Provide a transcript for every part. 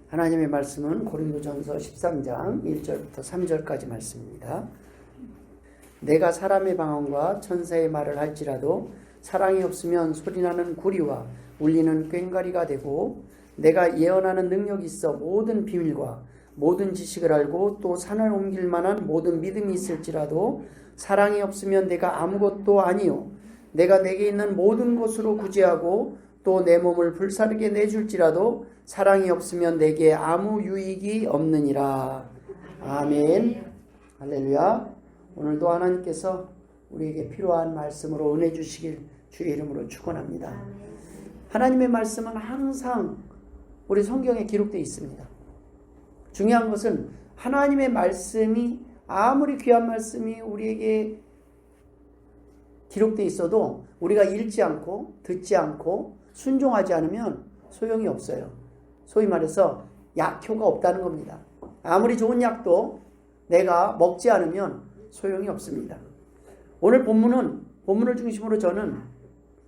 하나님의 말씀은 고린도전서 13장 1절부터 3절까지 말씀입니다. 내가 사람의 방언과 천사의 말을 할지라도 사랑이 없으면 소리나는 구리와 울리는 꽹과리가 되고, 내가 예언하는 능력이 있어 모든 비밀과 모든 지식을 알고 또 산을 옮길 만한 모든 믿음이 있을지라도 사랑이 없으면 내가 아무것도 아니요, 내가 내게 있는 모든 것으로 구제하고 또 내 몸을 불사르게 내줄지라도 사랑이 없으면 내게 아무 유익이 없느니라. 아멘. 할렐루야. 오늘도 하나님께서 우리에게 필요한 말씀으로 은혜 주시길 주의 이름으로 축원합니다. 하나님의 말씀은 항상 우리 성경에 기록되어 있습니다. 중요한 것은 하나님의 말씀이 아무리 귀한 말씀이 우리에게 기록되어 있어도 우리가 읽지 않고 듣지 않고 순종하지 않으면 소용이 없어요. 소위 말해서 약효가 없다는 겁니다. 아무리 좋은 약도 내가 먹지 않으면 소용이 없습니다. 오늘 본문을 중심으로 저는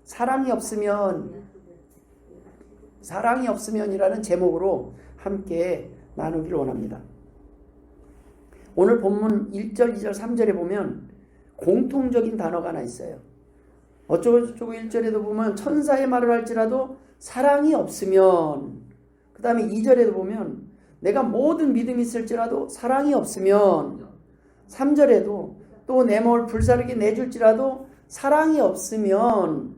사랑이 없으면이라는 제목으로 함께 나누기를 원합니다. 오늘 본문 1절, 2절, 3절에 보면 공통적인 단어가 하나 있어요. 어쩌고저쩌고 1절에도 보면 천사의 말을 할지라도 사랑이 없으면, 그 다음에 2절에도 보면 내가 모든 믿음이 있을지라도 사랑이 없으면, 3절에도 또 내 몸을 불사르게 내줄지라도 사랑이 없으면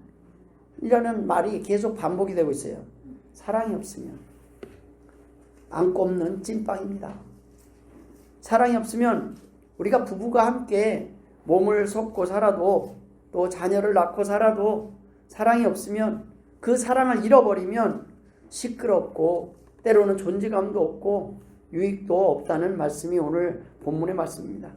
이라는 말이 계속 반복이 되고 있어요. 사랑이 없으면 안 꼽는 찐빵입니다. 사랑이 없으면 우리가 부부가 함께 몸을 섞고 살아도 또 자녀를 낳고 살아도 사랑이 없으면, 그 사랑을 잃어버리면 시끄럽고 때로는 존재감도 없고 유익도 없다는 말씀이 오늘 본문의 말씀입니다.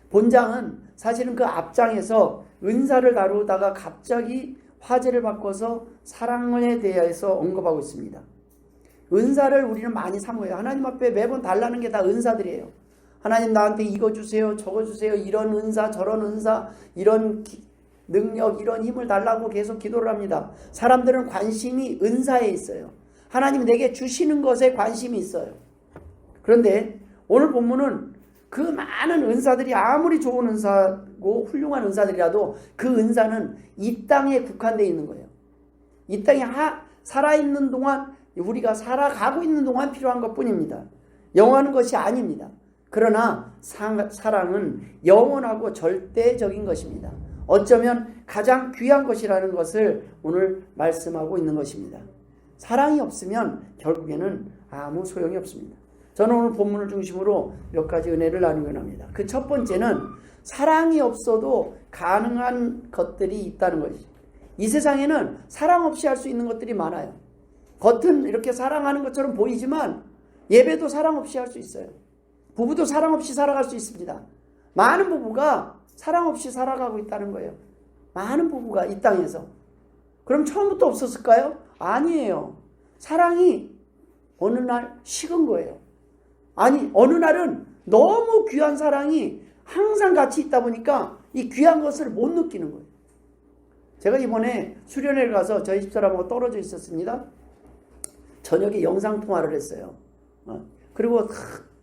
본장은 사실은 그 앞장에서 은사를 다루다가 갑자기 화제를 바꿔서 사랑에 대해서 언급하고 있습니다. 은사를 우리는 많이 사모해요. 하나님 앞에 매번 달라는 게 다 은사들이에요. 하나님 나한테 이거 주세요, 저거 주세요, 이런 은사, 저런 은사, 이런 능력, 이런 힘을 달라고 계속 기도를 합니다. 사람들은 관심이 은사에 있어요. 하나님 내게 주시는 것에 관심이 있어요. 그런데 오늘 본문은 그 많은 은사들이 아무리 좋은 은사고 훌륭한 은사들이라도 그 은사는 이 땅에 국한되어 있는 거예요. 이 땅에 살아있는 동안, 우리가 살아가고 있는 동안 필요한 것뿐입니다. 영원한 것이 아닙니다. 그러나 사랑은 영원하고 절대적인 것입니다. 어쩌면 가장 귀한 것이라는 것을 오늘 말씀하고 있는 것입니다. 사랑이 없으면 결국에는 아무 소용이 없습니다. 저는 오늘 본문을 중심으로 몇 가지 은혜를 나누곤 합니다. 그 첫 번째는 사랑이 없어도 가능한 것들이 있다는 것이죠. 이 세상에는 사랑 없이 할 수 있는 것들이 많아요. 겉은 이렇게 사랑하는 것처럼 보이지만 예배도 사랑 없이 할 수 있어요. 부부도 사랑 없이 살아갈 수 있습니다. 많은 부부가 사랑 없이 살아가고 있다는 거예요. 많은 부부가 이 땅에서. 그럼 처음부터 없었을까요? 아니에요. 사랑이 어느 날 식은 거예요. 아니, 어느 날은 너무 귀한 사랑이 항상 같이 있다 보니까 이 귀한 것을 못 느끼는 거예요. 제가 이번에 수련회를 가서 저희 집사람하고 떨어져 있었습니다. 저녁에 영상통화를 했어요. 그리고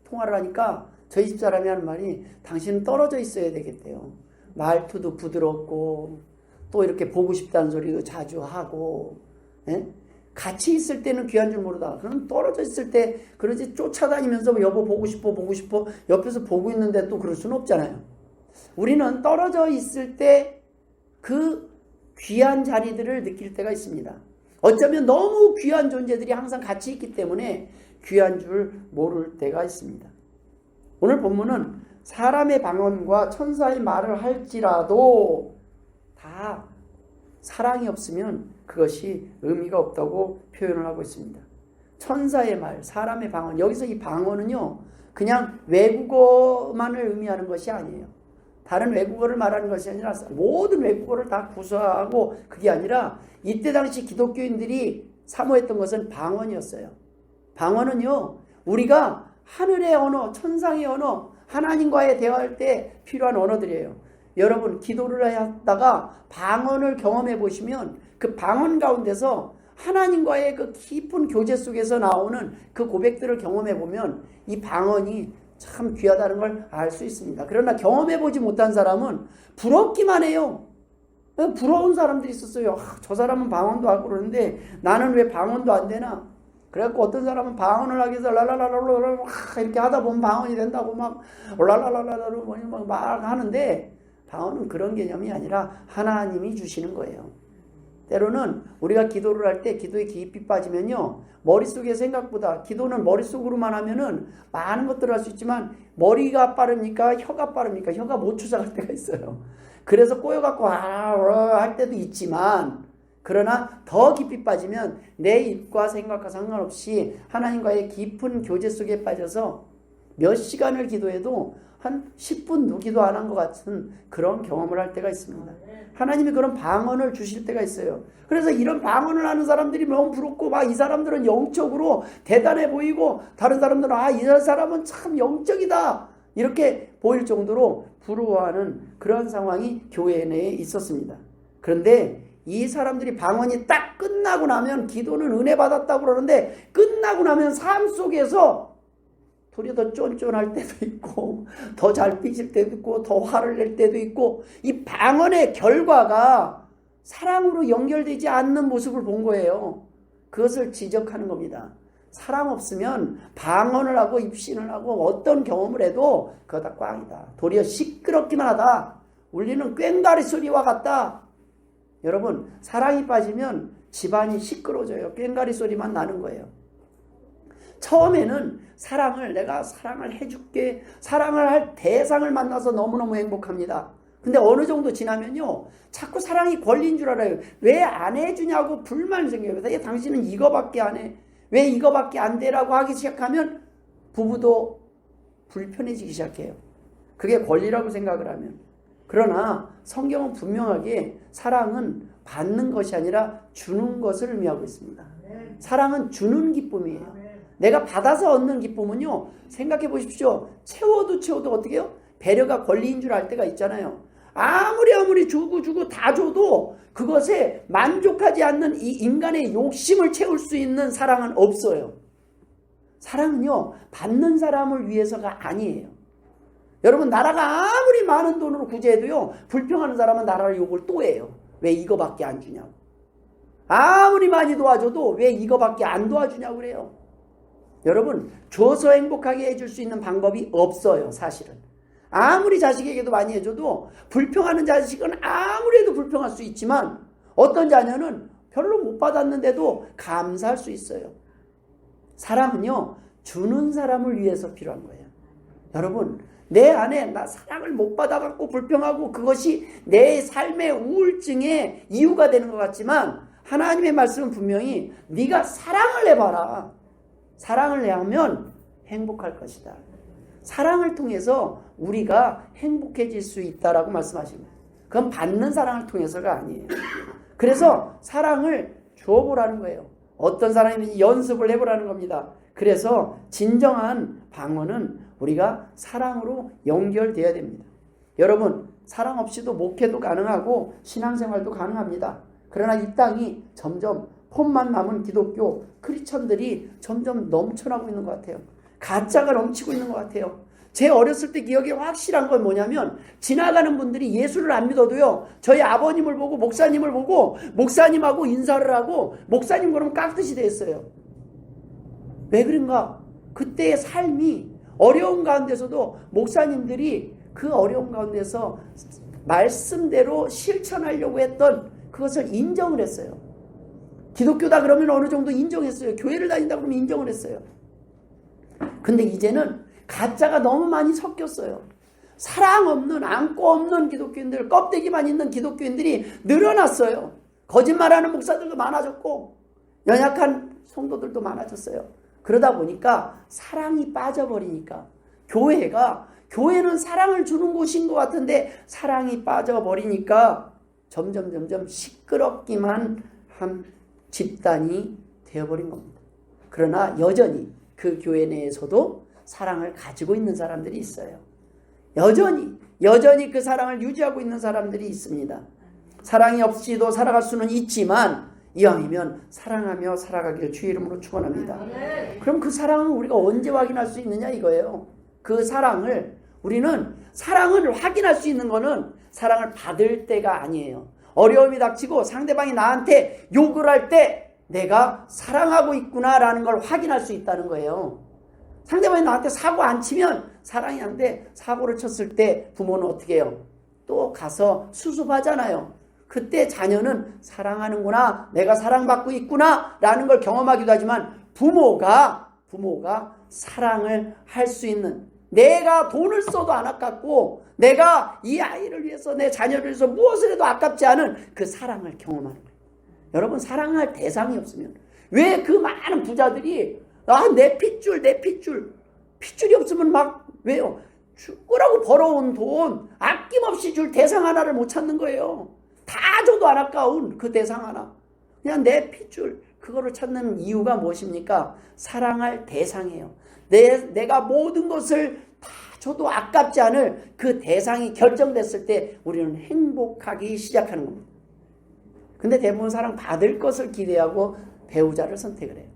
통화를 하니까 저희 집사람이 하는 말이, 당신은 떨어져 있어야 되겠대요. 말투도 부드럽고 또 이렇게 보고 싶다는 소리도 자주 하고, 같이 있을 때는 귀한 줄 모르다. 그럼 떨어져 있을 때 그러지 쫓아다니면서 여보 보고 싶어 옆에서 보고 있는데 또 그럴 수는 없잖아요. 우리는 떨어져 있을 때 그 귀한 자리들을 느낄 때가 있습니다. 어쩌면 너무 귀한 존재들이 항상 같이 있기 때문에 귀한 줄 모를 때가 있습니다. 오늘 본문은 사람의 방언과 천사의 말을 할지라도 다 사랑이 없으면 그것이 의미가 없다고 표현을 하고 있습니다. 천사의 말, 사람의 방언. 여기서 이 방언은요, 그냥 외국어만을 의미하는 것이 아니에요. 다른 외국어를 말하는 것이 아니라 모든 외국어를 다 구사하고, 그게 아니라 이때 당시 기독교인들이 사모했던 것은 방언이었어요. 방언은요, 우리가 하늘의 언어, 천상의 언어, 하나님과의 대화할 때 필요한 언어들이에요. 여러분 기도를 하다가 방언을 경험해 보시면 그 방언 가운데서 하나님과의 그 깊은 교제 속에서 나오는 그 고백들을 경험해 보면 이 방언이 참 귀하다는 걸 알 수 있습니다. 그러나 경험해 보지 못한 사람은 부럽기만 해요. 부러운 사람들이 있었어요. 저 사람은 방언도 하고 그러는데 나는 왜 방언도 안 되나? 그래갖고 어떤 사람은 방언을 하기 위해서 랄랄랄랄랄 이렇게 하다 보면 방언이 된다고 막 랄랄랄랄랄 막 하는데 방언은 그런 개념이 아니라 하나님이 주시는 거예요. 때로는 우리가 기도를 할 때 기도에 깊이 빠지면요, 머릿속에 생각보다, 기도는 머릿속으로만 하면은 많은 것들을 할 수 있지만 머리가 빠릅니까? 혀가 빠릅니까? 혀가 못 쫓아갈 때가 있어요. 그래서 꼬여갖고 할 때도 있지만, 그러나 더 깊이 빠지면 내 입과 생각과 상관없이 하나님과의 깊은 교제 속에 빠져서 몇 시간을 기도해도 한 10분도 기도 안 한 것 같은 그런 경험을 할 때가 있습니다. 하나님이 그런 방언을 주실 때가 있어요. 그래서 이런 방언을 하는 사람들이 너무 부럽고 막 이 사람들은 영적으로 대단해 보이고 다른 사람들은 이 사람은 참 영적이다 이렇게 보일 정도로 부러워하는 그런 상황이 교회 내에 있었습니다. 그런데 이 사람들이 방언이 딱 끝나고 나면 기도는 은혜 받았다고 그러는데 끝나고 나면 삶 속에서 도리어 더 쫀쫀할 때도 있고 더 잘 삐질 때도 있고 더 화를 낼 때도 있고 이 방언의 결과가 사랑으로 연결되지 않는 모습을 본 거예요. 그것을 지적하는 겁니다. 사랑 없으면 방언을 하고 입신을 하고 어떤 경험을 해도 그거 다 꽝이다. 도리어 시끄럽기만 하다. 울리는 꽹과리 소리와 같다. 여러분, 사랑이 빠지면 집안이 시끄러워져요. 꽹과리 소리만 나는 거예요. 처음에는 내가 사랑을 해줄게, 사랑을 할 대상을 만나서 너무너무 행복합니다. 근데 어느 정도 지나면요, 자꾸 사랑이 권리인 줄 알아요. 왜 안 해주냐고 불만이 생겨요. 당신은 이거밖에 안 해. 왜 이거밖에 안 돼라고 하기 시작하면 부부도 불편해지기 시작해요. 그게 권리라고 생각을 하면. 그러나 성경은 분명하게 사랑은 받는 것이 아니라 주는 것을 의미하고 있습니다. 사랑은 주는 기쁨이에요. 내가 받아서 얻는 기쁨은요, 생각해 보십시오. 채워도 어떻게 해요? 배려가 권리인 줄 알 때가 있잖아요. 아무리 주고 다 줘도 그것에 만족하지 않는 이 인간의 욕심을 채울 수 있는 사랑은 없어요. 사랑은요, 받는 사람을 위해서가 아니에요. 여러분, 나라가 아무리 많은 돈으로 구제해도요, 불평하는 사람은 나라를 욕을 또 해요. 왜 이거밖에 안 주냐고. 아무리 많이 도와줘도 왜 이거밖에 안 도와주냐고 그래요. 여러분, 줘서 행복하게 해줄 수 있는 방법이 없어요. 사실은 아무리 자식에게도 많이 해줘도 불평하는 자식은 아무래도 불평할 수 있지만 어떤 자녀는 별로 못 받았는데도 감사할 수 있어요. 사랑은요, 주는 사람을 위해서 필요한 거예요. 여러분, 내 안에 나 사랑을 못 받아갖고 불평하고 그것이 내 삶의 우울증의 이유가 되는 것 같지만 하나님의 말씀은 분명히 네가 사랑을 해봐라. 사랑을 하면 행복할 것이다. 사랑을 통해서 우리가 행복해질 수 있다라고 말씀하십니다. 그건 받는 사랑을 통해서가 아니에요. 그래서 사랑을 줘보라는 거예요. 어떤 사람이 연습을 해보라는 겁니다. 그래서 진정한 방언은 우리가 사랑으로 연결돼야 됩니다. 여러분, 사랑 없이도 목회도 가능하고 신앙생활도 가능합니다. 그러나 이 땅이 점점 폼만 남은 기독교 크리스천들이 점점 넘쳐나고 있는 것 같아요. 가짜가 넘치고 있는 것 같아요. 제 어렸을 때 기억이 확실한 건 뭐냐면 지나가는 분들이 예수를 안 믿어도요, 저희 아버님을 보고 목사님을 보고 목사님하고 인사를 하고 목사님 그러면 깍듯이 됐어요. 왜 그런가? 그때의 삶이 어려운 가운데서도 목사님들이 그 어려운 가운데서 말씀대로 실천하려고 했던 그것을 인정을 했어요. 기독교다 그러면 어느 정도 인정했어요. 교회를 다닌다 그러면 인정을 했어요. 근데 이제는 가짜가 너무 많이 섞였어요. 사랑 없는, 안고 없는 기독교인들, 껍데기만 있는 기독교인들이 늘어났어요. 거짓말하는 목사들도 많아졌고 연약한 성도들도 많아졌어요. 그러다 보니까 사랑이 빠져버리니까 교회는 사랑을 주는 곳인 것 같은데 사랑이 빠져버리니까 점점 시끄럽기만 한 집단이 되어버린 겁니다. 그러나 여전히 그 교회 내에서도 사랑을 가지고 있는 사람들이 있어요. 여전히 그 사랑을 유지하고 있는 사람들이 있습니다. 사랑이 없이도 살아갈 수는 있지만 이왕이면 사랑하며 살아가기를 주의 이름으로 축원합니다. 그럼 그 사랑은 우리가 언제 확인할 수 있느냐 이거예요. 그 사랑을 우리는 사랑을 확인할 수 있는 거는 사랑을 받을 때가 아니에요. 어려움이 닥치고 상대방이 나한테 욕을 할 때 내가 사랑하고 있구나라는 걸 확인할 수 있다는 거예요. 상대방이 나한테 사고 안 치면 사랑이 안 돼. 사고를 쳤을 때 부모는 어떻게 해요? 또 가서 수습하잖아요. 그때 자녀는 사랑하는구나, 내가 사랑받고 있구나 라는 걸 경험하기도 하지만 부모가 사랑을 할 수 있는, 내가 돈을 써도 안 아깝고 내가 이 아이를 위해서 내 자녀를 위해서 무엇을 해도 아깝지 않은 그 사랑을 경험하는 거예요. 여러분, 사랑할 대상이 없으면 왜 그 많은 부자들이 내 핏줄이 없으면 막 왜요? 죽으라고 벌어온 돈 아낌없이 줄 대상 하나를 못 찾는 거예요. 다 줘도 안 아까운 그 대상 하나, 그냥 내 핏줄, 그거를 찾는 이유가 무엇입니까? 사랑할 대상이에요. 내가 모든 것을 다 줘도 아깝지 않을 그 대상이 결정됐을 때 우리는 행복하기 시작하는 겁니다. 근데 대부분 사랑 받을 것을 기대하고 배우자를 선택을 해요.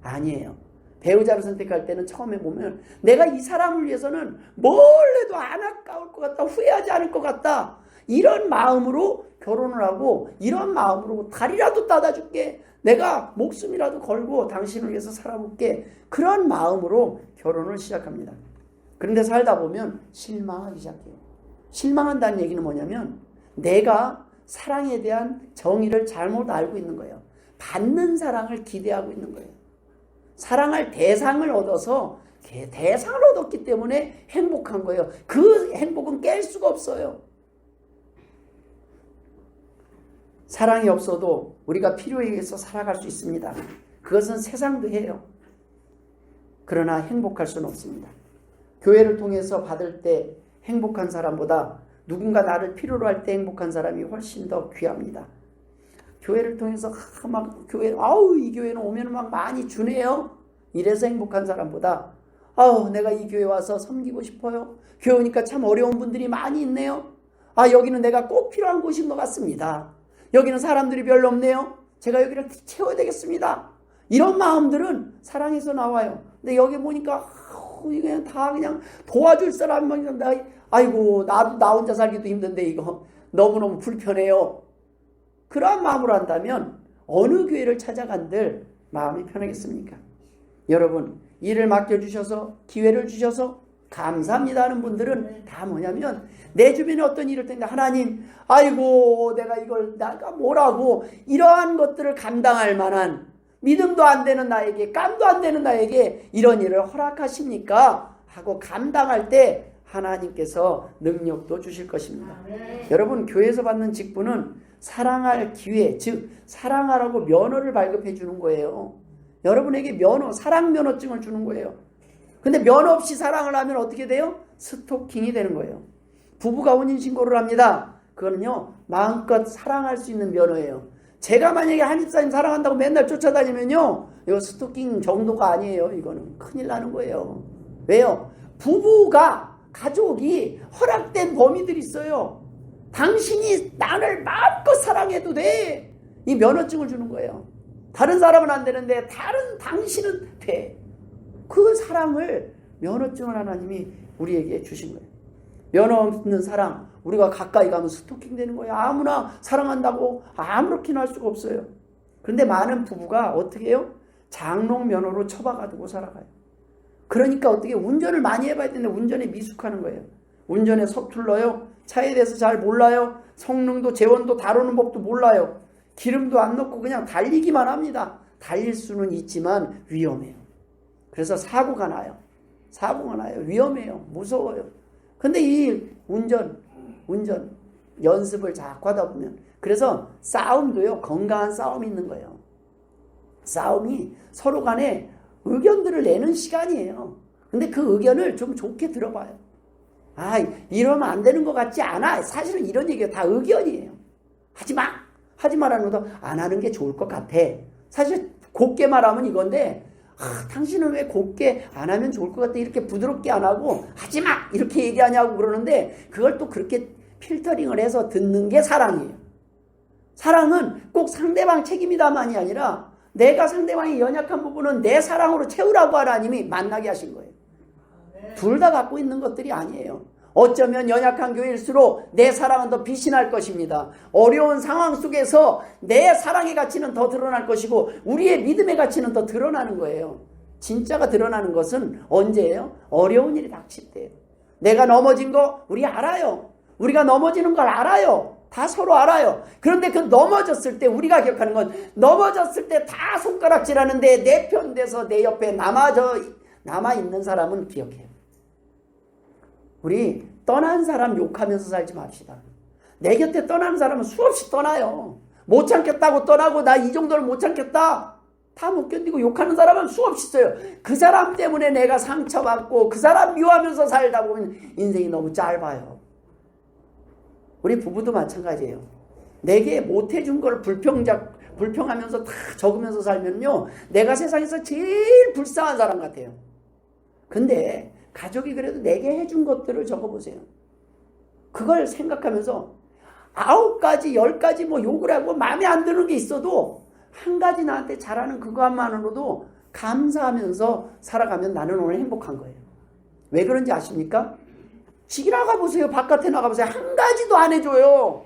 아니에요. 배우자를 선택할 때는 처음에 보면 내가 이 사람을 위해서는 뭘 해도 안 아까울 것 같다, 후회하지 않을 것 같다, 이런 마음으로 결혼을 하고, 이런 마음으로 다리라도 따다줄게, 내가 목숨이라도 걸고 당신을 위해서 살아볼게, 그런 마음으로 결혼을 시작합니다. 그런데 살다 보면 실망하기 시작해요. 실망한다는 얘기는 뭐냐면 내가 사랑에 대한 정의를 잘못 알고 있는 거예요. 받는 사랑을 기대하고 있는 거예요. 사랑할 대상을 얻어서 대상을 얻었기 때문에 행복한 거예요. 그 행복은 깰 수가 없어요. 사랑이 없어도 우리가 필요에 의해서 살아갈 수 있습니다. 그것은 세상도 해요. 그러나 행복할 수는 없습니다. 교회를 통해서 받을 때 행복한 사람보다 누군가 나를 필요로 할 때 행복한 사람이 훨씬 더 귀합니다. 교회를 통해서 이 교회는 오면 막 많이 주네요. 이래서 행복한 사람보다 내가 이 교회 와서 섬기고 싶어요. 교회 오니까 참 어려운 분들이 많이 있네요. 여기는 내가 꼭 필요한 곳인 것 같습니다. 여기는 사람들이 별로 없네요. 제가 여기를 채워야 되겠습니다. 이런 마음들은 사랑에서 나와요. 근데 여기 보니까 그냥 다 그냥 도와줄 사람만, 아이고 나도 나 혼자 살기도 힘든데 이거 너무너무 불편해요. 그러한 마음으로 한다면 어느 교회를 찾아간들 마음이 편하겠습니까? 여러분, 일을 맡겨주셔서 기회를 주셔서 감사합니다 하는 분들은 다 뭐냐면 내 주변에 어떤 일을 했는데 하나님, 아이고 내가 뭐라고 이러한 것들을 감당할 만한 믿음도 안 되는 나에게, 깜도 안 되는 나에게 이런 일을 허락하십니까? 하고 감당할 때 하나님께서 능력도 주실 것입니다. 여러분, 교회에서 받는 직분은 사랑할 기회, 즉 사랑하라고 면허를 발급해 주는 거예요. 여러분에게 사랑 면허증을 주는 거예요. 근데 면허 없이 사랑을 하면 어떻게 돼요? 스토킹이 되는 거예요. 부부가 혼인신고를 합니다. 그거는요, 마음껏 사랑할 수 있는 면허예요. 제가 만약에 한집사님 사랑한다고 맨날 쫓아다니면요, 이거 스토킹 정도가 아니에요. 이거는 큰일 나는 거예요. 왜요? 가족이 허락된 범위들이 있어요. 당신이 나를 마음껏 사랑해도 돼. 이 면허증을 주는 거예요. 다른 사람은 안 되는데 당신은 돼. 그 사랑을, 면허증을 하나님이 우리에게 주신 거예요. 면허 없는 사랑, 우리가 가까이 가면 스토킹 되는 거예요. 아무나 사랑한다고 아무렇게나 할 수가 없어요. 그런데 많은 부부가 어떻게 해요? 장롱 면허로 처박아두고 살아가요. 그러니까 어떻게 운전을 많이 해봐야 되는데 운전에 미숙하는 거예요. 운전에 서툴러요. 차에 대해서 잘 몰라요. 성능도 재원도 다루는 법도 몰라요. 기름도 안 넣고 그냥 달리기만 합니다. 달릴 수는 있지만 위험해요. 그래서 사고가 나요. 위험해요. 무서워요. 근데 이 운전 연습을 자꾸 하다 보면, 그래서 싸움도요, 건강한 싸움이 있는 거예요. 싸움이 서로 간에 의견들을 내는 시간이에요. 근데 그 의견을 좀 좋게 들어봐요. 이러면 안 되는 것 같지 않아. 사실은 이런 얘기가 다 의견이에요. 하지 마라는 것도 안 하는 게 좋을 것 같아. 사실 곱게 말하면 이건데, 당신은 왜 곱게 안 하면 좋을 것 같아, 이렇게 부드럽게 안 하고 하지 마 이렇게 얘기하냐고 그러는데, 그걸 또 그렇게 필터링을 해서 듣는 게 사랑이에요. 사랑은 꼭 상대방 책임이다만이 아니라 내가 상대방의 연약한 부분은 내 사랑으로 채우라고 하나님이 만나게 하신 거예요. 둘 다 갖고 있는 것들이 아니에요. 어쩌면 연약한 교회일수록 내 사랑은 더 빛이 날 것입니다. 어려운 상황 속에서 내 사랑의 가치는 더 드러날 것이고 우리의 믿음의 가치는 더 드러나는 거예요. 진짜가 드러나는 것은 언제예요? 어려운 일이 닥칠 때예요. 내가 넘어진 거 우리 알아요. 우리가 넘어지는 걸 알아요. 다 서로 알아요. 그런데 그 넘어졌을 때 우리가 기억하는 건 넘어졌을 때 다 손가락질하는데 내 편 돼서 내 옆에 남아있는 사람은 기억해요. 우리 떠난 사람 욕하면서 살지 맙시다. 내 곁에 떠나는 사람은 수없이 떠나요. 못 참겠다고 떠나고 나 이 정도는 못 참겠다. 다 못 견디고 욕하는 사람은 수없이 있어요. 그 사람 때문에 내가 상처받고 그 사람 미워하면서 살다 보면 인생이 너무 짧아요. 우리 부부도 마찬가지예요. 내게 못해준 걸 불평하면서 다 적으면서 살면요. 내가 세상에서 제일 불쌍한 사람 같아요. 근데 가족이 그래도 내게 해준 것들을 적어보세요. 그걸 생각하면서 9가지, 10가지 뭐 욕을 하고 마음에 안 드는 게 있어도 한 가지 나한테 잘하는 그것만으로도 감사하면서 살아가면 나는 오늘 행복한 거예요. 왜 그런지 아십니까? 집 나가보세요. 바깥에 나가보세요. 한 가지도 안 해줘요.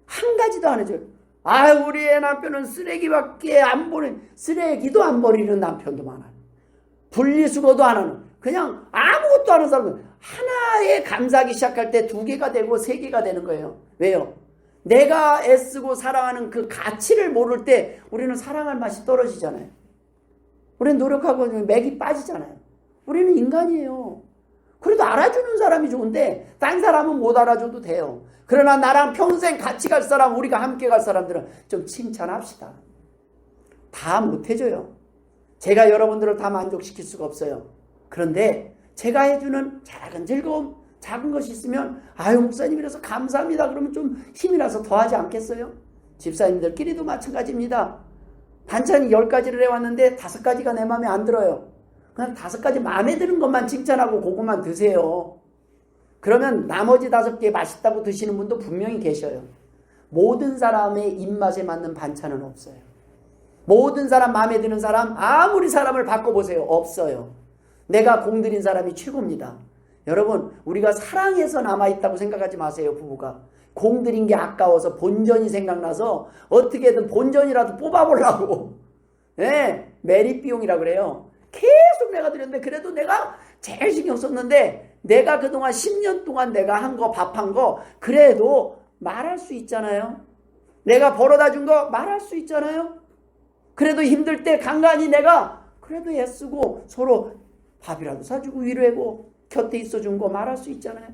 한 가지도 안 해줘요. 우리 애 남편은 쓰레기밖에 안 버리는, 쓰레기도 안 버리는 남편도 많아요. 분리수거도 안 하는, 그냥 아무것도 안 하는 사람은 하나에 감사하기 시작할 때 2개가 되고 3개가 되는 거예요. 왜요? 내가 애쓰고 사랑하는 그 가치를 모를 때 우리는 사랑할 맛이 떨어지잖아요. 우리는 노력하고 맥이 빠지잖아요. 우리는 인간이에요. 그래도 알아주는 사람이 좋은데 딴 사람은 못 알아줘도 돼요. 그러나 나랑 평생 같이 갈 사람, 우리가 함께 갈 사람들은 좀 칭찬합시다. 다 못해줘요. 제가 여러분들을 다 만족시킬 수가 없어요. 그런데 제가 해주는 작은 즐거움, 작은 것이 있으면 목사님이라서 감사합니다. 그러면 좀 힘이 나서 더 하지 않겠어요? 집사님들끼리도 마찬가지입니다. 반찬이 10가지를 해왔는데 5가지가 내 마음에 안 들어요. 그냥 5가지 마음에 드는 것만 칭찬하고 그것만 드세요. 그러면 나머지 5개 맛있다고 드시는 분도 분명히 계셔요. 모든 사람의 입맛에 맞는 반찬은 없어요. 모든 사람 마음에 드는 사람, 아무리 사람을 바꿔보세요. 없어요. 내가 공들인 사람이 최고입니다. 여러분, 우리가 사랑해서 남아있다고 생각하지 마세요. 부부가 공들인 게 아까워서 본전이 생각나서 어떻게든 본전이라도 뽑아보려고 메리 비용이라고 그래요. 계속 내가 드렸는데 그래도 내가 제일 신경 썼는데 내가 그동안 10년 동안 내가 한 거, 밥한 거 그래도 말할 수 있잖아요. 내가 벌어다 준 거 말할 수 있잖아요. 그래도 힘들 때 간간히 내가 그래도 애쓰고 서로 밥이라도 사주고 위로하고 곁에 있어준 거 말할 수 있잖아요.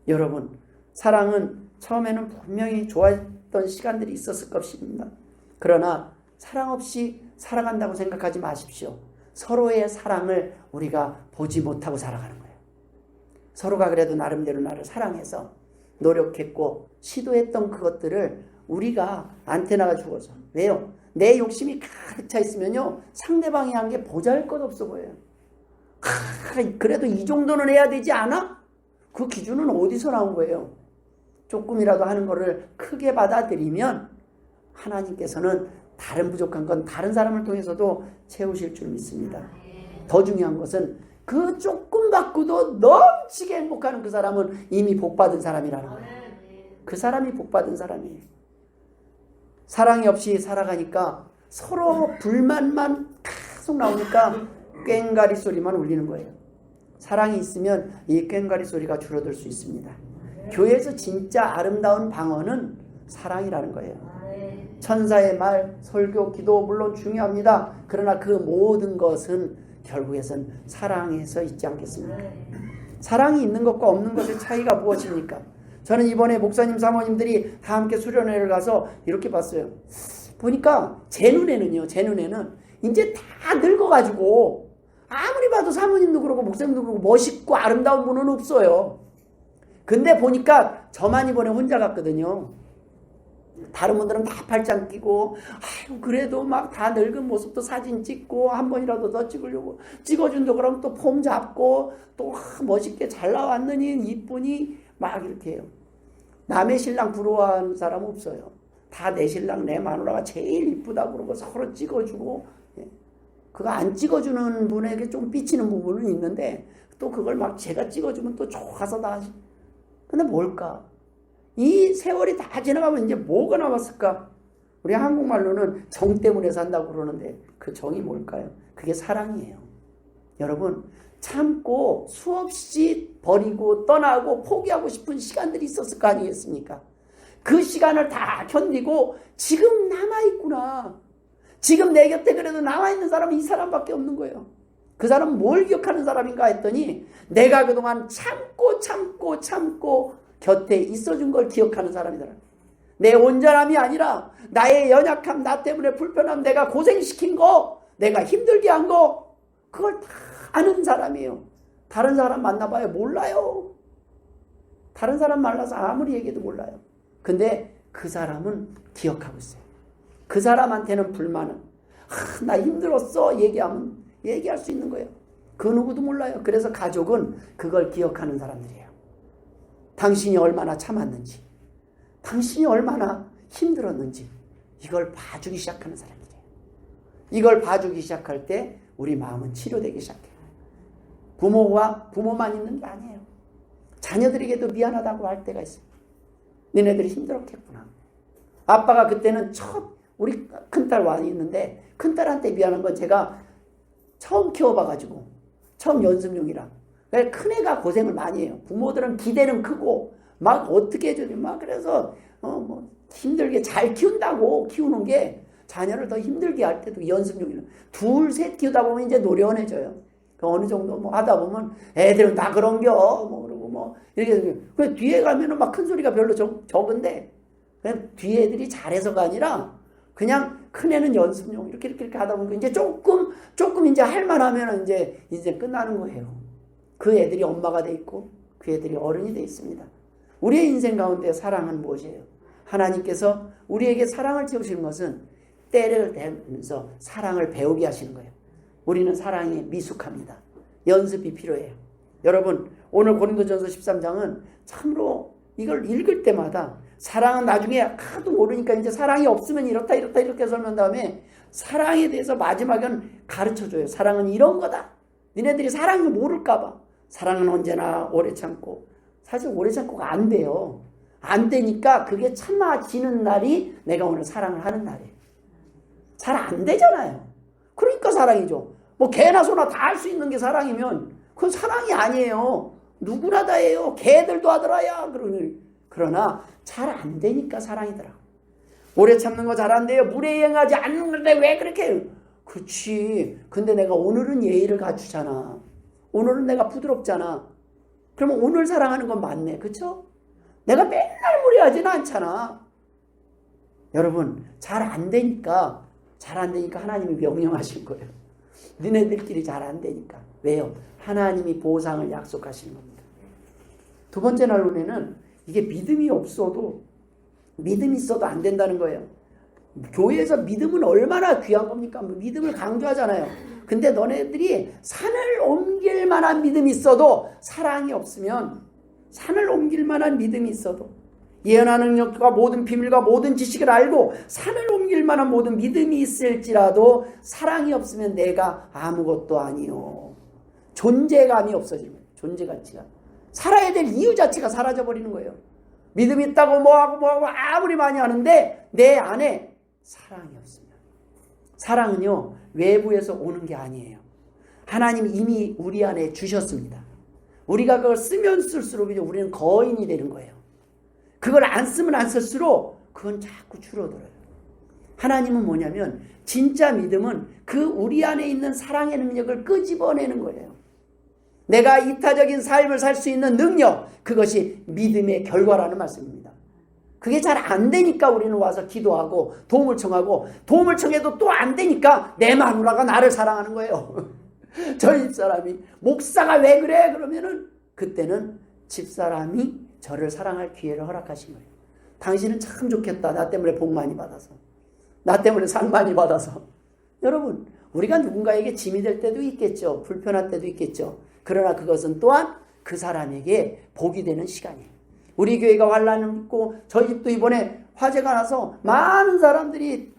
여러분, 사랑은 처음에는 분명히 좋아했던 시간들이 있었을 것입니다. 그러나 사랑 없이 살아간다고 생각하지 마십시오. 서로의 사랑을 우리가 보지 못하고 살아가는 거예요. 서로가 그래도 나름대로 나를 사랑해서 노력했고 시도했던 그것들을 우리가 안테나가 죽어서, 왜요? 내 욕심이 가득 차 있으면요 상대방이 한 게 보잘것없어 보여요. 그래도 이 정도는 해야 되지 않아? 그 기준은 어디서 나온 거예요? 조금이라도 하는 거를 크게 받아들이면 하나님께서는 다른 부족한 건 다른 사람을 통해서도 채우실 줄 믿습니다. 더 중요한 것은 그 조금 받고도 넘치게 행복하는 그 사람은 이미 복받은 사람이라는 거예요. 그 사람이 복받은 사람이에요. 사랑이 없이 살아가니까 서로 불만만 계속 나오니까 꽹가리 소리만 울리는 거예요. 사랑이 있으면 이 꽹가리 소리가 줄어들 수 있습니다. 교회에서 진짜 아름다운 방언은 사랑이라는 거예요. 천사의 말, 설교, 기도 물론 중요합니다. 그러나 그 모든 것은 결국에선 사랑에서 있지 않겠습니까? 사랑이 있는 것과 없는 것의 차이가 무엇입니까? 저는 이번에 목사님 사모님들이 다 함께 수련회를 가서 이렇게 봤어요. 보니까 제 눈에는 이제 다 늙어가지고 아무리 봐도 사모님도 그러고 목사님도 그러고 멋있고 아름다운 분은 없어요. 근데 보니까 저만 이번에 혼자 갔거든요. 다른 분들은 다 팔짱 끼고 그래도 막 다 늙은 모습도 사진 찍고 한 번이라도 더 찍으려고 찍어준다 그러면 또 폼 잡고 또 멋있게 잘 나왔느니 이쁘니 막 이렇게 해요. 남의 신랑 부러워하는 사람 없어요. 다 내 신랑 내 마누라가 제일 이쁘다고 그러고 서로 찍어주고, 그거 안 찍어주는 분에게 좀 삐치는 부분은 있는데 또 그걸 막 제가 찍어주면 또 좋아서 다 하시. 근데 뭘까? 이 세월이 다 지나가면 이제 뭐가 남았을까? 우리 한국말로는 정 때문에 산다고 그러는데 그 정이 뭘까요? 그게 사랑이에요. 여러분, 참고 수없이 버리고 떠나고 포기하고 싶은 시간들이 있었을 거 아니겠습니까? 그 시간을 다 견디고 지금 남아있구나. 지금 내 곁에 그래도 남아있는 사람은 이 사람밖에 없는 거예요. 그 사람은 뭘 기억하는 사람인가 했더니 내가 그동안 참고 곁에 있어준 걸 기억하는 사람이더라. 내 온전함이 아니라 나의 연약함, 나 때문에 불편함, 내가 고생시킨 거, 내가 힘들게 한 거, 그걸 다 아는 사람이에요. 다른 사람 만나봐요. 몰라요. 다른 사람 만나서 아무리 얘기해도 몰라요. 근데 그 사람은 기억하고 있어요. 그 사람한테는 불만은 나 힘들었어 얘기하면 얘기할 수 있는 거예요. 그 누구도 몰라요. 그래서 가족은 그걸 기억하는 사람들이에요. 당신이 얼마나 참았는지, 당신이 얼마나 힘들었는지 이걸 봐주기 시작하는 사람들이에요. 이걸 봐주기 시작할 때 우리 마음은 치료되기 시작해요. 부모와 부모만 있는 게 아니에요. 자녀들에게도 미안하다고 할 때가 있어요. 너네들이 힘들었겠구나. 아빠가 그때는 우리 큰딸 와 있는데 큰딸한테 미안한 건 제가 처음 키워봐가지고 처음 연습용이라 큰애가 고생을 많이 해요. 부모들은 기대는 크고 막 어떻게 해줘야 막 그래서 뭐 힘들게 잘 키운다고 키우는 게 자녀를 더 힘들게 할 때도 연습용이라 둘, 셋 키우다 보면 이제 노련해져요. 어느 정도 뭐 하다 보면 애들은 다 그런겨 뭐 그러고 뭐 이렇게 그 뒤에 가면은 막 큰 소리가 별로 적은데 그냥 뒤에 애들이 잘해서가 아니라 그냥 큰 애는 연습용 이렇게 하다 보니까 이제 조금 이제 할만하면 이제 끝나는 거예요. 그 애들이 엄마가 돼 있고 그 애들이 어른이 돼 있습니다. 우리의 인생 가운데 사랑은 무엇이에요? 하나님께서 우리에게 사랑을 채우시는 것은 때를 대면서 사랑을 배우게 하시는 거예요. 우리는 사랑에 미숙합니다. 연습이 필요해요. 여러분, 오늘 고린도전서 13장은 참으로 이걸 읽을 때마다 사랑은 나중에 하도 모르니까 이제 사랑이 없으면 이렇다 이렇게 설명한 다음에 사랑에 대해서 마지막엔 가르쳐줘요. 사랑은 이런 거다. 니네들이 사랑을 모를까 봐. 사랑은 언제나 오래 참고. 사실 오래 참고가 안 돼요. 안 되니까 그게 참아지는 날이 내가 오늘 사랑을 하는 날이에요. 잘 안 되잖아요. 그러니까 사랑이죠. 뭐 개나 소나 다 할 수 있는 게 사랑이면 그건 사랑이 아니에요. 누구나 다 해요. 개들도 하더라야. 그러나 잘 안 되니까 사랑이더라. 오래 참는 거 잘 안 돼요. 물에 행하지 않는 건데 왜 그렇게 해요? 그렇지. 근데 내가 오늘은 예의를 갖추잖아. 오늘은 내가 부드럽잖아. 그러면 오늘 사랑하는 건 맞네. 그렇죠? 내가 맨날 무례하지는 않잖아. 여러분, 잘 안 되니까 하나님이 명령하신 거예요. 너네들끼리 잘 안 되니까. 왜요? 하나님이 보상을 약속하시는 겁니다. 두 번째 난론에는 이게 믿음이 있어도 안 된다는 거예요. 교회에서 믿음은 얼마나 귀한 겁니까? 믿음을 강조하잖아요. 근데 너네들이 산을 옮길 만한 믿음이 있어도 사랑이 없으면 산을 옮길 만한 믿음이 있어도 예언하는 능력과 모든 비밀과 모든 지식을 알고 산을 옮길 만한 모든 믿음이 있을지라도 사랑이 없으면 내가 아무것도 아니요. 존재감이 없어지는 거예요. 존재가치가. 살아야 될 이유 자체가 사라져버리는 거예요. 믿음이 있다고 뭐하고 아무리 많이 하는데 내 안에 사랑이 없으면. 사랑은요, 외부에서 오는 게 아니에요. 하나님이 이미 우리 안에 주셨습니다. 우리가 그걸 쓰면 쓸수록 이제 우리는 거인이 되는 거예요. 그걸 안 쓰면 안 쓸수록 그건 자꾸 줄어들어요. 하나님은 뭐냐면 진짜 믿음은 그 우리 안에 있는 사랑의 능력을 끄집어내는 거예요. 내가 이타적인 삶을 살 수 있는 능력, 그것이 믿음의 결과라는 말씀입니다. 그게 잘 안 되니까 우리는 와서 기도하고 도움을 청해도 또 안 되니까 내 마누라가 나를 사랑하는 거예요. 저희 집사람이 목사가 왜 그래? 그러면은 그때는 집사람이 저를 사랑할 기회를 허락하신 거예요. 당신은 참 좋겠다. 나 때문에 복 많이 받아서. 나 때문에 상 많이 받아서. 여러분, 우리가 누군가에게 짐이 될 때도 있겠죠. 불편할 때도 있겠죠. 그러나 그것은 또한 그 사람에게 복이 되는 시간이에요. 우리 교회가 환란을 있고 저희 집도 이번에 화재가 나서 많은 사람들이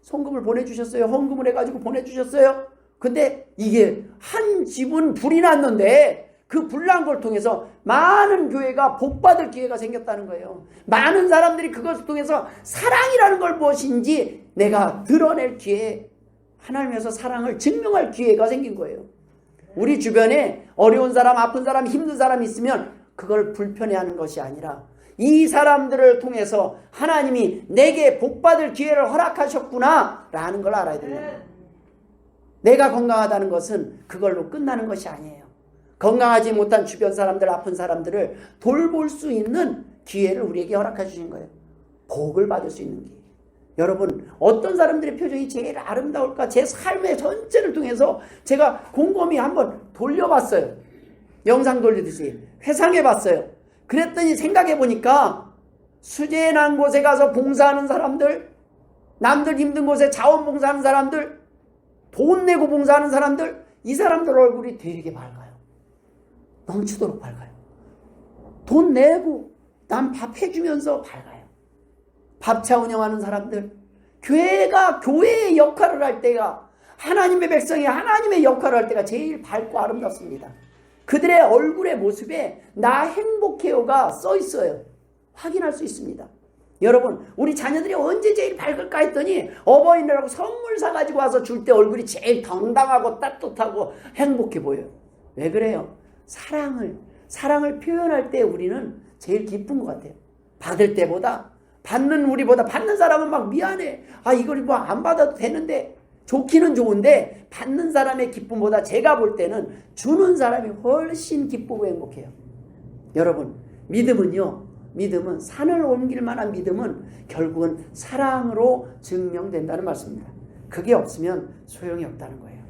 송금을 보내주셨어요. 헌금을 해가지고 보내주셨어요. 근데 이게 한 집은 불이 났는데 그 불난 걸 통해서 많은 교회가 복받을 기회가 생겼다는 거예요. 많은 사람들이 그것을 통해서 사랑이라는 걸 무엇인지 내가 드러낼 기회, 하나님에서 사랑을 증명할 기회가 생긴 거예요. 우리 주변에 어려운 사람, 아픈 사람, 힘든 사람이 있으면 그걸 불편해하는 것이 아니라 이 사람들을 통해서 하나님이 내게 복받을 기회를 허락하셨구나 라는 걸 알아야 됩니다. 내가 건강하다는 것은 그걸로 끝나는 것이 아니에요. 건강하지 못한 주변 사람들, 아픈 사람들을 돌볼 수 있는 기회를 우리에게 허락해 주신 거예요. 복을 받을 수 있는 기회. 여러분, 어떤 사람들의 표정이 제일 아름다울까? 제 삶의 전체를 통해서 제가 곰곰이 한번 돌려봤어요. 영상 돌리듯이 회상해봤어요. 그랬더니 생각해보니까 수재에 난 곳에 가서 봉사하는 사람들, 남들 힘든 곳에 자원봉사하는 사람들, 돈 내고 봉사하는 사람들, 이 사람들 얼굴이 되게 밝아요. 넘치도록 밝아요. 돈 내고 남 밥 해주면서 밝아요. 밥차 운영하는 사람들, 교회가 교회의 역할을 할 때가, 하나님의 백성이 하나님의 역할을 할 때가 제일 밝고 아름답습니다. 그들의 얼굴의 모습에 나 행복해요가 써 있어요. 확인할 수 있습니다. 여러분, 우리 자녀들이 언제 제일 밝을까 했더니 어버이날하고 선물 사가지고 와서 줄 때 얼굴이 제일 당당하고 따뜻하고 행복해 보여요. 왜 그래요? 사랑을 표현할 때 우리는 제일 기쁜 것 같아요. 받을 때보다, 받는 우리보다, 받는 사람은 막 미안해. 이걸 뭐 안 받아도 되는데. 좋기는 좋은데 받는 사람의 기쁨보다 제가 볼 때는 주는 사람이 훨씬 기쁘고 행복해요. 여러분, 믿음은 산을 옮길 만한 믿음은 결국은 사랑으로 증명된다는 말씀입니다. 그게 없으면 소용이 없다는 거예요.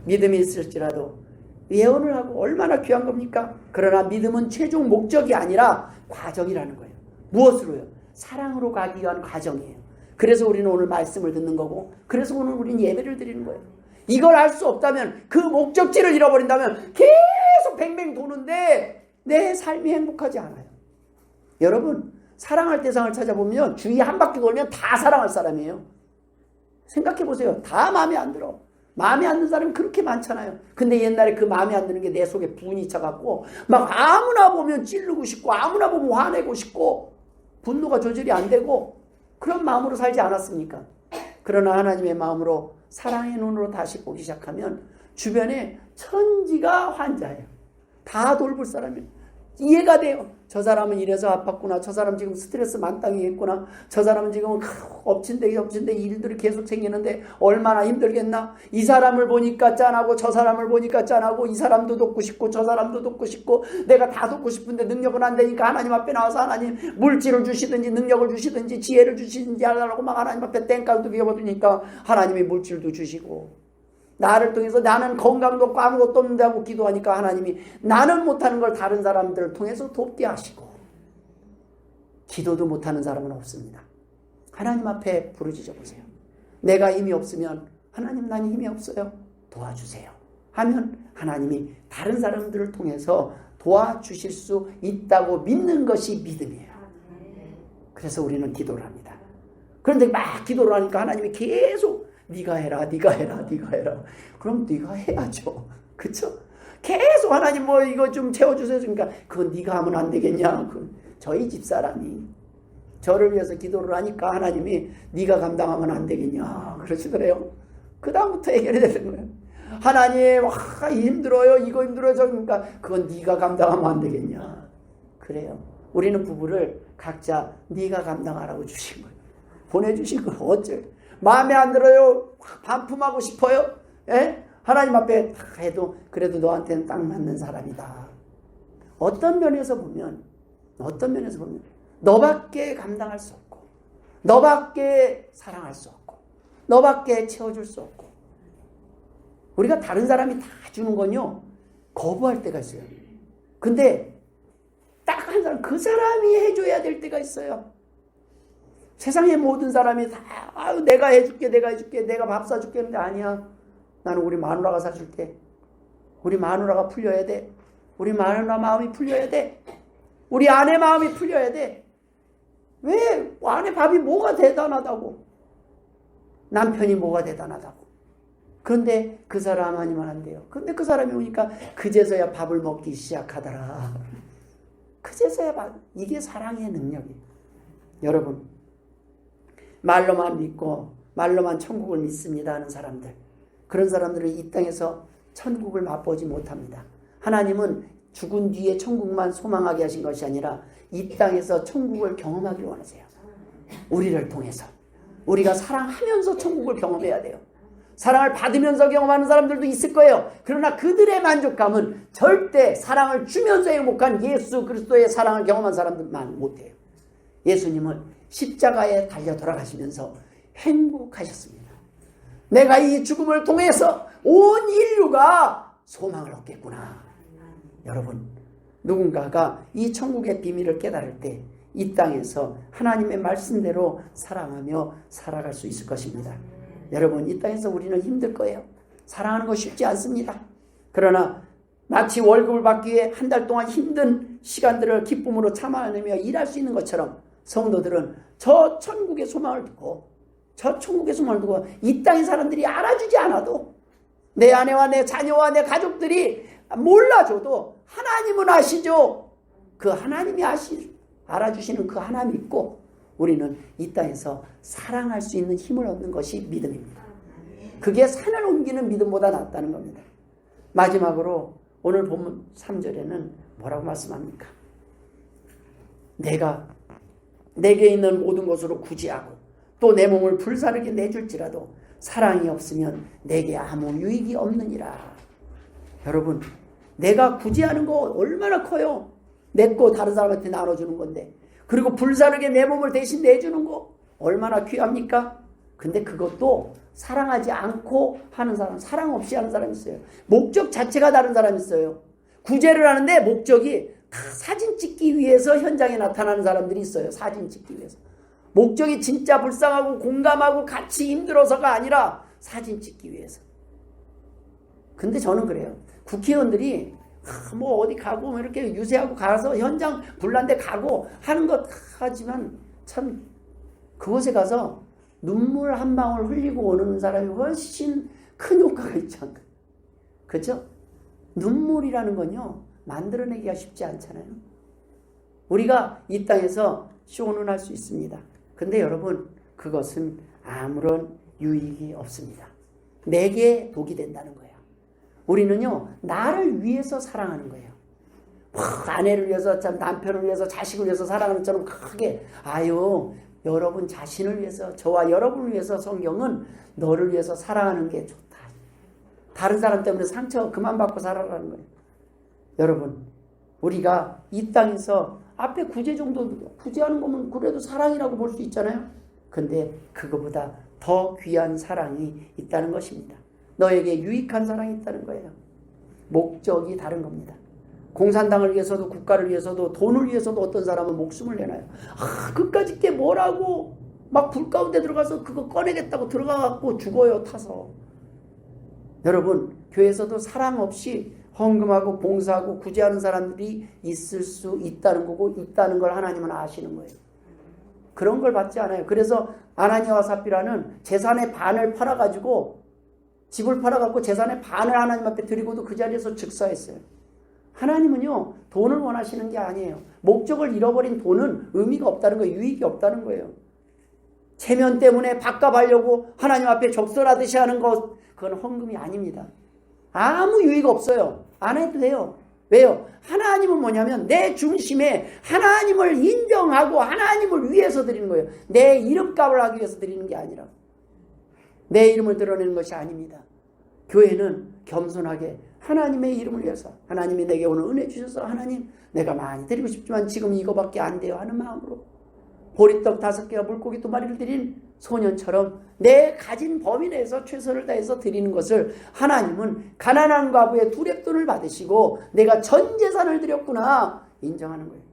믿음이 있을지라도 예언을 하고 얼마나 귀한 겁니까? 그러나 믿음은 최종 목적이 아니라 과정이라는 거예요. 무엇으로요? 사랑으로 가기 위한 과정이에요. 그래서 우리는 오늘 말씀을 듣는 거고, 그래서 오늘 우리는 예배를 드리는 거예요. 이걸 알 수 없다면, 그 목적지를 잃어버린다면 계속 뱅뱅 도는데 내 삶이 행복하지 않아요. 여러분, 사랑할 대상을 찾아보면 주위 한 바퀴 돌면 다 사랑할 사람이에요. 생각해 보세요. 다 마음에 안 들어. 마음에 안 드는 사람이 그렇게 많잖아요. 근데 옛날에 그 마음에 안 드는 게 내 속에 분이 차갖고 막 아무나 보면 찌르고 싶고, 아무나 보면 화내고 싶고, 분노가 조절이 안 되고, 그런 마음으로 살지 않았습니까? 그러나 하나님의 마음으로, 사랑의 눈으로 다시 보기 시작하면 주변에 천지가 환자예요. 다 돌볼 사람이에요. 이해가 돼요. 저 사람은 이래서 아팠구나. 저 사람 지금 스트레스 만땅이 했구나. 저 사람은 지금 엎친 데 일들이 계속 생기는데 얼마나 힘들겠나. 이 사람을 보니까 짠하고 저 사람을 보니까 짠하고, 이 사람도 돕고 싶고 저 사람도 돕고 싶고, 내가 다 돕고 싶은데 능력은 안 되니까 하나님 앞에 나와서 하나님 물질을 주시든지 능력을 주시든지 지혜를 주시든지 하려고 막 하나님 앞에 땡깡도 비워버리니까 하나님이 물질도 주시고, 나를 통해서 나는 건강도 없고 아무것도 없는데 하고 기도하니까 하나님이 나는 못하는 걸 다른 사람들을 통해서 돕게 하시고, 기도도 못하는 사람은 없습니다. 하나님 앞에 부르짖어 보세요. 내가 힘이 없으면 하나님, 나는 힘이 없어요, 도와주세요 하면 하나님이 다른 사람들을 통해서 도와주실 수 있다고 믿는 것이 믿음이에요. 그래서 우리는 기도를 합니다. 그런데 막 기도를 하니까 하나님이 계속 네가 해라. 그럼 네가 해야죠. 그쵸? 계속 하나님 뭐 이거 좀 채워주세요. 그러니까 그건 네가 하면 안 되겠냐. 저희 집사람이 저를 위해서 기도를 하니까 하나님이 네가 감당하면 안 되겠냐 그러시더래요. 그 다음부터 해결이 되는 거예요. 하나님 힘들어요. 이거 힘들어요. 그러니까 그건 네가 감당하면 안 되겠냐. 그래요. 우리는 부부를 각자 네가 감당하라고 주신 거예요. 보내주신 걸 어쩔. 마음에 안 들어요. 반품하고 싶어요. 예? 하나님 앞에 해도 그래도 너한테는 딱 맞는 사람이다. 어떤 면에서 보면 너밖에 감당할 수 없고, 너밖에 사랑할 수 없고, 너밖에 채워줄 수 없고, 우리가 다른 사람이 다 주는 건요 거부할 때가 있어요. 근데 딱 한 사람, 그 사람이 해줘야 될 때가 있어요. 세상의 모든 사람이 다 내가 해줄게, 내가 밥 사줄게 하는데 아니야. 나는 우리 마누라가 사줄게. 우리 마누라가 풀려야 돼. 우리 마누라 마음이 풀려야 돼. 우리 아내 마음이 풀려야 돼. 왜 안에 밥이 뭐가 대단하다고? 남편이 뭐가 대단하다고? 그런데 그 사람 아니면 안 돼요. 근데 그 사람이 오니까 그제서야 밥을 먹기 시작하더라. 그제서야 이게 사랑의 능력이에요. 여러분, 말로만 믿고 말로만 천국을 믿습니다 하는 사람들, 그런 사람들은 이 땅에서 천국을 맛보지 못합니다. 하나님은 죽은 뒤에 천국만 소망하게 하신 것이 아니라 이 땅에서 천국을 경험하기를 원하세요. 우리를 통해서. 우리가 사랑하면서 천국을 경험해야 돼요. 사랑을 받으면서 경험하는 사람들도 있을 거예요. 그러나 그들의 만족감은 절대 사랑을 주면서 행복한 예수 그리스도의 사랑을 경험한 사람들만 못해요. 예수님은 십자가에 달려 돌아가시면서 행복하셨습니다. 내가 이 죽음을 통해서 온 인류가 소망을 얻겠구나. 여러분, 누군가가 이 천국의 비밀을 깨달을 때 이 땅에서 하나님의 말씀대로 사랑하며 살아갈 수 있을 것입니다. 여러분, 이 땅에서 우리는 힘들 거예요. 사랑하는 거 쉽지 않습니다. 그러나 마치 월급을 받기 위해 한 달 동안 힘든 시간들을 기쁨으로 참아내며 일할 수 있는 것처럼 성도들은 저 천국의 소망을 두고 이 땅의 사람들이 알아주지 않아도, 내 아내와 내 자녀와 내 가족들이 몰라줘도 하나님은 아시죠. 그 하나님이 알아주시는 그 하나님 믿고 우리는 이 땅에서 사랑할 수 있는 힘을 얻는 것이 믿음입니다. 그게 산을 옮기는 믿음보다 낫다는 겁니다. 마지막으로 오늘 본문 3절에는 뭐라고 말씀합니까? 내가 내게 있는 모든 것으로 구제하고 또 내 몸을 불사르게 내줄지라도 사랑이 없으면 내게 아무 유익이 없느니라. 여러분, 내가 구제하는 거 얼마나 커요. 내 거 다른 사람한테 나눠주는 건데, 그리고 불사르게 내 몸을 대신 내주는 거 얼마나 귀합니까? 근데 그것도 사랑하지 않고 하는 사람, 사랑 없이 하는 사람이 있어요. 목적 자체가 다른 사람이 있어요. 구제를 하는데 목적이 사진 찍기 위해서 현장에 나타나는 사람들이 있어요. 사진 찍기 위해서. 목적이 진짜 불쌍하고 공감하고 같이 힘들어서가 아니라 사진 찍기 위해서. 근데 저는 그래요. 국회의원들이 뭐 어디 가고 뭐 이렇게 유세하고 가서 현장 불난데 가고 하는 것 하지만 참 그곳에 가서 눈물 한 방울 흘리고 오는 사람이 훨씬 큰 효과가 있지 않나. 그렇죠? 눈물이라는 건요, 만들어내기가 쉽지 않잖아요. 우리가 이 땅에서 쇼는 할 수 있습니다. 근데 여러분, 그것은 아무런 유익이 없습니다. 내게 독이 된다는 거예요. 우리는요, 나를 위해서 사랑하는 거예요. 아내를 위해서, 남편을 위해서, 자식을 위해서 사랑하는 것처럼 크게, 여러분 자신을 위해서, 저와 여러분을 위해서 성경은 너를 위해서 사랑하는 게 좋다. 다른 사람 때문에 상처 그만 받고 살아라는 거예요. 여러분, 우리가 이 땅에서 앞에 구제 정도, 구제하는 거면 그래도 사랑이라고 볼 수 있잖아요. 근데 그거보다 더 귀한 사랑이 있다는 것입니다. 너에게 유익한 사랑이 있다는 거예요. 목적이 다른 겁니다. 공산당을 위해서도 국가를 위해서도 돈을 위해서도 어떤 사람은 목숨을 내놔요. 그까짓 게 뭐라고 막 불 가운데 들어가서 그거 꺼내겠다고 들어가갖고 죽어요, 타서. 여러분, 교회에서도 사랑 없이 헌금하고 봉사하고 구제하는 사람들이 있을 수 있다는 거고, 있다는 걸 하나님은 아시는 거예요. 그런 걸 받지 않아요. 그래서 아나니아와 삽비라는 재산의 반을 팔아가지고, 집을 팔아갖고 재산의 반을 하나님 앞에 드리고도 그 자리에서 즉사했어요. 하나님은요, 돈을 원하시는 게 아니에요. 목적을 잃어버린 돈은 의미가 없다는 거예요. 유익이 없다는 거예요. 체면 때문에 밥값하려고 하나님 앞에 적설하듯이 하는 것, 그건 헌금이 아닙니다. 아무 유익 없어요. 안 해도 돼요. 왜요? 하나님은 뭐냐면 내 중심에 하나님을 인정하고 하나님을 위해서 드리는 거예요. 내 이름값을 하기 위해서 드리는 게 아니라, 내 이름을 드러내는 것이 아닙니다. 교회는 겸손하게 하나님의 이름을 위해서, 하나님이 내게 오늘 은혜 주셔서 하나님 내가 많이 드리고 싶지만 지금 이거밖에 안 돼요 하는 마음으로 보리떡 5개와 물고기 2마리를 드린 소년처럼 내 가진 범위 내에서 최선을 다해서 드리는 것을 하나님은 가난한 과부의 2렙돈을 받으시고 내가 전 재산을 드렸구나 인정하는 거예요.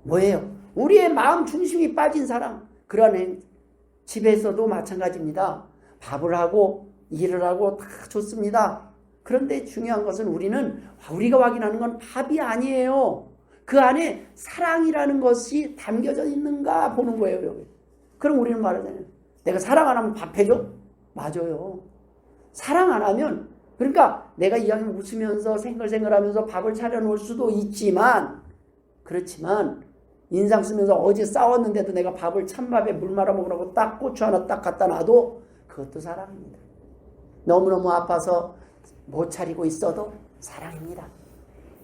뭐예요? 우리의 마음 중심이 빠진 사랑. 그러한 집에서도 마찬가지입니다. 밥을 하고 일을 하고 다 좋습니다. 그런데 중요한 것은 우리가 확인하는 건 밥이 아니에요. 그 안에 사랑이라는 것이 담겨져 있는가 보는 거예요. 여기. 그럼 우리는 말하잖아요. 내가 사랑 안 하면 밥 해줘? 맞아요. 사랑 안 하면, 그러니까 내가 이왕이면 웃으면서 생글생글하면서 밥을 차려놓을 수도 있지만, 그렇지만 인상 쓰면서 어제 싸웠는데도 내가 밥을 찬밥에 물 말아 먹으라고 딱 고추 하나 딱 갖다 놔도 그것도 사랑입니다. 너무너무 아파서 못 차리고 있어도 사랑입니다.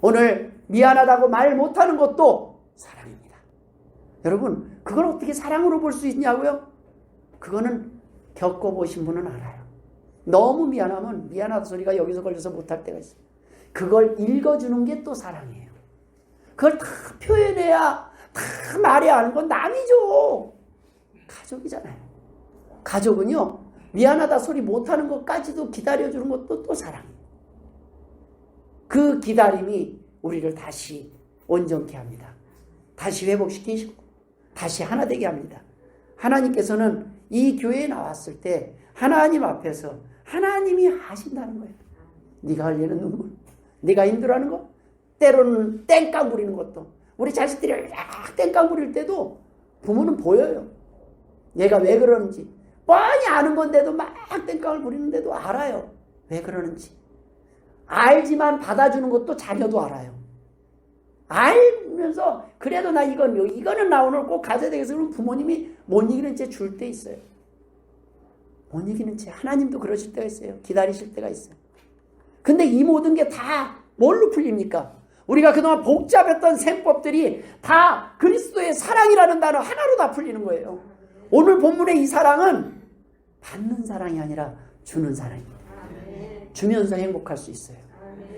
오늘 미안하다고 말 못하는 것도 사랑입니다. 여러분, 그걸 어떻게 사랑으로 볼 수 있냐고요? 그거는 겪어보신 분은 알아요. 너무 미안하면 미안하다 소리가 여기서 걸려서 못할 때가 있어요. 그걸 읽어주는 게 또 사랑이에요. 그걸 다 표현해야 다 말해야 하는 건 남이죠. 가족이잖아요. 가족은요, 미안하다 소리 못하는 것까지도 기다려주는 것도 또 사랑이에요. 그 기다림이 우리를 다시 온전케 합니다. 다시 회복시키시고 다시 하나 되게 합니다. 하나님께서는 이 교회에 나왔을 때 하나님 앞에서 하나님이 하신다는 거예요. 네가 할 일은 눈물, 네가 힘들어하는 거, 때로는 땡깡 부리는 것도, 우리 자식들이 막 땡깡 부릴 때도 부모는 보여요. 얘가 왜 그러는지 뻔히 아는 건데도 막 땡깡을 부리는데도 알아요. 왜 그러는지. 알지만 받아주는 것도 자녀도 알아요. 알면서 그래도 나 이거는 나 오늘 꼭 가져야 되겠어. 그러면 부모님이 못 이기는 채 줄 때 있어요. 못 이기는 채. 하나님도 그러실 때가 있어요. 기다리실 때가 있어요. 근데 이 모든 게 다 뭘로 풀립니까? 우리가 그동안 복잡했던 셈법들이 다 그리스도의 사랑이라는 단어 하나로 다 풀리는 거예요. 오늘 본문의 이 사랑은 받는 사랑이 아니라 주는 사랑입니다. 주면서 행복할 수 있어요.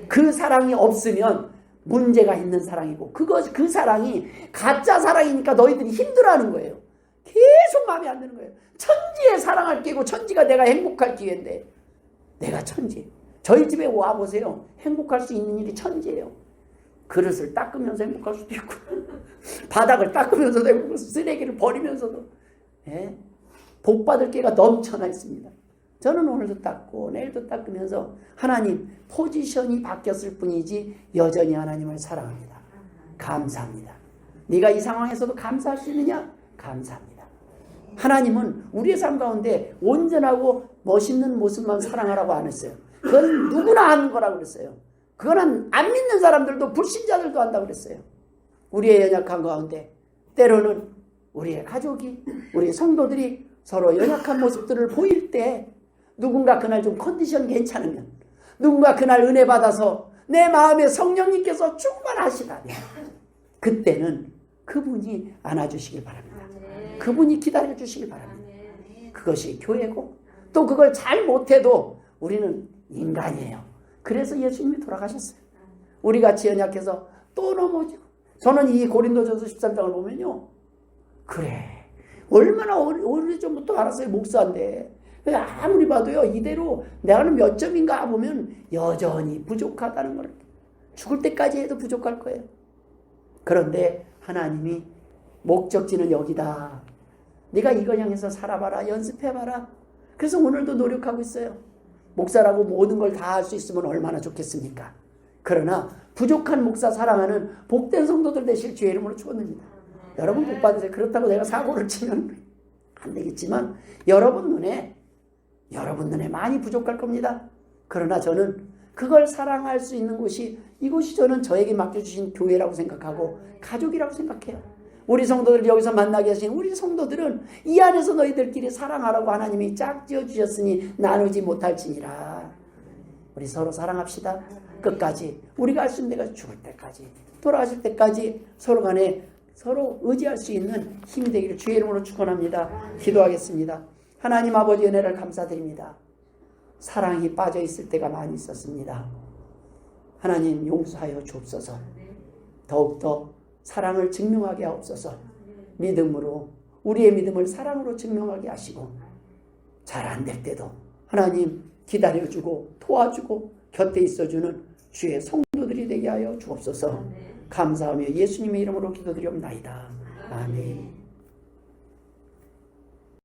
그 사랑이 없으면 문제가 있는 사랑이고, 그 사랑이 가짜 사랑이니까 너희들이 힘들어하는 거예요. 계속 마음에 안 드는 거예요. 천지의 사랑을 깨고 천지가 내가 행복할 기회인데, 내가 천지. 저희 집에 와보세요. 행복할 수 있는 일이 천지예요. 그릇을 닦으면서 행복할 수도 있고, 바닥을 닦으면서도 행복하고, 쓰레기를 버리면서도, 예? 복 받을 기회가 넘쳐나 있습니다. 저는 오늘도 닦고 내일도 닦으면서 하나님 포지션이 바뀌었을 뿐이지 여전히 하나님을 사랑합니다. 감사합니다. 네가 이 상황에서도 감사할 수 있느냐? 감사합니다. 하나님은 우리의 삶 가운데 온전하고 멋있는 모습만 사랑하라고 안 했어요. 그건 누구나 하는 거라고 그랬어요. 그거는 안 믿는 사람들도 불신자들도 한다고 그랬어요. 우리의 연약한 가운데 때로는 우리의 가족이, 우리의 성도들이 서로 연약한 모습들을 보일 때, 누군가 그날 좀 컨디션 괜찮으면, 누군가 그날 은혜 받아서 내 마음에 성령님께서 충만하시다면, 그때는 그분이 안아주시길 바랍니다. 그분이 기다려주시길 바랍니다. 그것이 교회고, 또 그걸 잘 못해도 우리는 인간이에요. 그래서 예수님이 돌아가셨어요. 우리같이 연약해서 또 넘어지고. 저는 이 고린도전서 13장을 보면요, 그래, 얼마나 오래전부터 알았어요. 목사인데 아무리 봐도요, 이대로 내가는 몇 점인가 보면 여전히 부족하다는 걸, 죽을 때까지 해도 부족할 거예요. 그런데 하나님이 목적지는 여기다. 네가 이걸 향해서 살아봐라, 연습해봐라. 그래서 오늘도 노력하고 있어요. 목사라고 모든 걸 다 할 수 있으면 얼마나 좋겠습니까? 그러나 부족한 목사 사랑하는 복된 성도들 되실 주의 이름으로 축원드립니다. 여러분 복 받으세요. 그렇다고 내가 사고를 치면 안 되겠지만 여러분 눈에 많이 부족할 겁니다. 그러나 저는 그걸 사랑할 수 있는 곳이, 이곳이 저는 저에게 맡겨주신 교회라고 생각하고 가족이라고 생각해요. 우리 성도들, 여기서 만나게 하신 우리 성도들은 이 안에서 너희들끼리 사랑하라고 하나님이 짝지어 주셨으니 나누지 못할지니라. 우리 서로 사랑합시다. 끝까지 우리가 할 수 있는 데가 죽을 때까지, 돌아가실 때까지 서로 간에 서로 의지할 수 있는 힘이 되기를 주의 이름으로 축원합니다. 기도하겠습니다. 하나님 아버지 은혜를 감사드립니다. 사랑이 빠져 있을 때가 많이 있었습니다. 하나님 용서하여 주옵소서. 더욱더 사랑을 증명하게 하옵소서. 믿음으로, 우리의 믿음을 사랑으로 증명하게 하시고, 잘 안 될 때도 하나님 기다려주고 도와주고 곁에 있어주는 주의 성도들이 되게 하여 주옵소서. 감사하며 예수님의 이름으로 기도드리옵나이다. 아멘.